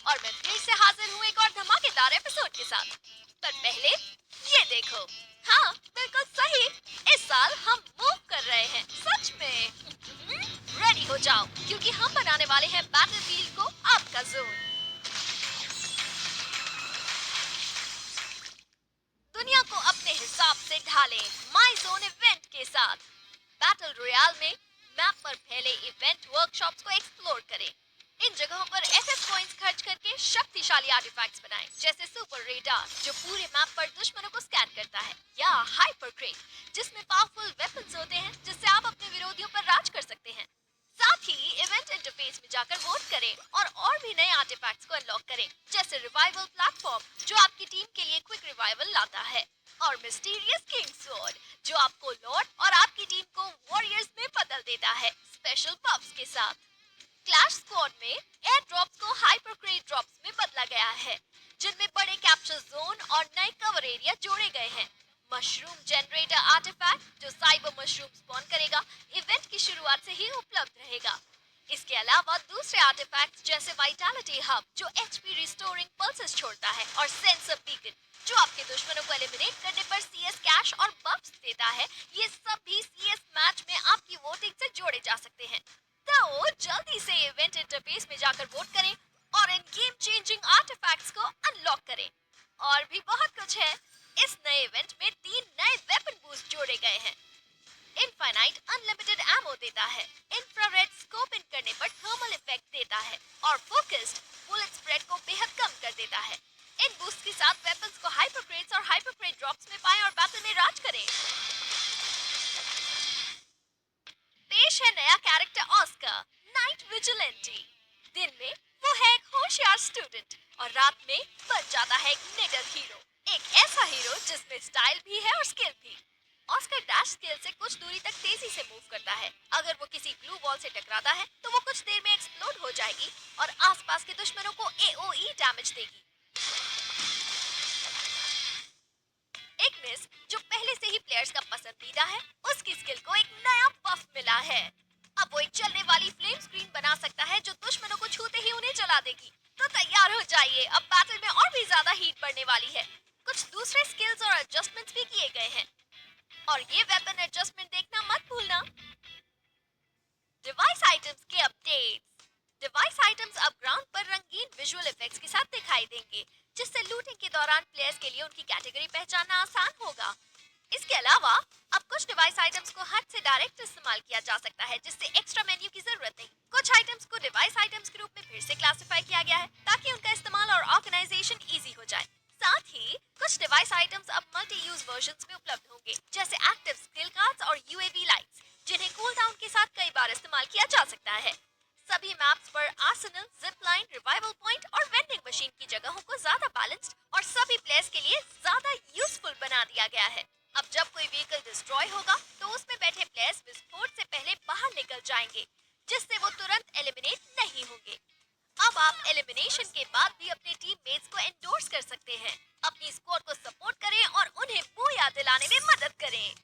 और मैं फिर से हाजिर हूँ एक और धमाकेदार एपिसोड के साथ। पर पहले ये देखो। हाँ, बिल्कुल सही। इस साल हम मूव कर रहे हैं, सच में। रेडी हो जाओ, क्योंकि हम बनाने वाले हैं बैटलफील्ड को आपका जोन। दुनिया को अपने हिसाब से ढालें माई जोन इवेंट के साथ। बैटल रॉयल में मैप पर फैले इवेंट वर्कशॉप्स को एक्सप्लोर करें। इन जगहों पर एसएस कॉइंस खर्च करके शक्तिशाली आर्टिफैक्ट्स बनाएं, जैसे सुपर रेडार जो पूरे मैप पर दुश्मनों को स्कैन करता है, या हाइपर क्रेट जिसमें पावरफुल वेपन्स होते हैं जिससे आप अपने विरोधियों पर राज कर सकते हैं। साथ ही इवेंट इंटरफेस में जाकर वोट करें और भी नए आर्टिफैक्ट्स को अनलॉक करें, जैसे रिवाइवल प्लेटफॉर्म जो आपकी टीम के लिए क्विक रिवाइवल लाता है, और मिस्टीरियस किंग स्वॉर्ड जो आपको लॉर्ड और आपकी टीम को वॉरियर्स में बदल देता है स्पेशल बफ्स के साथ। क्लैश स्क्वाड में एयर ड्रॉप्स को हाइपर क्रेट ड्रॉप्स में बदला गया है, जिनमें बड़े कैप्चर जोन और नए कवर एरिया जोड़े गए हैं। मशरूम जनरेटर आर्टिफैक्ट जो साइबर मशरूम स्पॉन करेगा, इवेंट की शुरुआत से ही उपलब्ध रहेगा। इसके अलावा दूसरे आर्टिफैक्ट्स जैसे वाइटैलिटी हब जो एचपी रिस्टोरिंग पल्सेस छोड़ता है, और सेंसर बीकन जो आपके दुश्मनों को एलिमिनेट करने पर सीएस कैश और बफ्स देता है, ये सब भी सीएस मैच में आपकी वोटिंग से जोड़े जा सकते हैं। तो जल्दी से इवेंट इंटरफेस में जाकर वोट करें और इन गेम चेंजिंग आर्टिफैक्ट्स को अनलॉक करें। और भी बहुत कुछ है। इस नए इवेंट में 3 नए वेपन बूस्ट जोड़े गए हैं। इनफाइनाइट अनलिमिटेड एमो देता है, इंफ्रारेड स्कोप इन करने पर थर्मल इफेक्ट देता है, और फोकस्ड बुलेट स्प्रेड को बेहद कम कर देता है। इन बूस्ट के साथ वेपन्स को हाइपरक्रेट्स और हाइपरक्रेट ड्रॉप्स में पाएं और बैटल में राज करें। पेश है नया कैरेक्टर ऑस्कर, नाइट विजिलेंटी। दिन में वो है एक होशियार स्टूडेंट और रात में बन जाता है एक निडर हीरो। एक ऐसा हीरो जिसमें स्टाइल भी है और स्किल भी। ऑस्कर डैश स्किल से कुछ दूरी तक तेजी से मूव करता है। अगर वो किसी ग्लू वॉल से टकराता है तो वो कुछ देर में एक्सप्लोड हो जाएगी और आसपास के दुश्मनों को एओई डैमेज देगी। इग्निस जो पहले से ही प्लेयर्स का पसंदीदा है, उसकी स्किल को एक नया बफ मिला है। अब वो एक चलने वाली फ्लेम स्क्रीन बना सकता है जो दुश्मनों को छूते ही उन्हें जला देगी। तो तैयार हो जाइए, अब बैटल में और भी ज्यादा हीट बढ़ने वाली है। कुछ दूसरे स्किल्स और एडजस्टमेंट्स भी किए गए हैं, और ये वेपन एडजस्टमेंट देखना मत भूलना। डिवाइस आइटम्स के अपडेट्स। डिवाइस आइटम्स अब ग्राउंड पर रंगीन विजुअल इफेक्ट्स के साथ दिखाई देंगे, जिससे लूटिंग के दौरान प्लेयर्स के लिए उनकी कैटेगरी पहचानना आसान होगा। इसके अलावा अब कुछ डिवाइस आइटम्स को हट से डायरेक्ट इस्तेमाल किया जा सकता है, जिससे एक्स्ट्रा मेन्यू की जरूरत नहीं। कुछ आइटम्स को डिवाइस आइटम्स के रूप में फिर से क्लासिफाई किया गया है, ताकि उनका इस्तेमाल और ऑर्गेनाइजेशन इजी हो जाए। साथ ही कुछ डिवाइस आइटम्स अब मल्टी यूज वर्जन्स में उपलब्ध होंगे, जैसे एक्टिव स्किल कार्ड्स और यूएवी लाइट्स, जिन्हें कूल डाउन के साथ कई बार इस्तेमाल किया जा सकता है। सभी मैप्स पर Arsenal, zip line, revival point और वेंडिंग मशीन की जगहों को ज्यादा बैलेंस्ड और सभी प्लेयर्स के लिए ज्यादा यूजफुल बना दिया गया है। अब जब कोई व्हीकल डिस्ट्रॉय होगा तो उसमें बैठे प्लेयर्स विस्फोट से पहले बाहर निकल जाएंगे, जिससे वो तुरंत एलिमिनेट नहीं होंगे। अब आप एलिमिनेशन के बाद भी अपने टीममेट्स को एंडोर्स कर सकते हैं, अपनी स्क्वाड को सपोर्ट करें और उन्हें बूया दिलाने में मदद करें।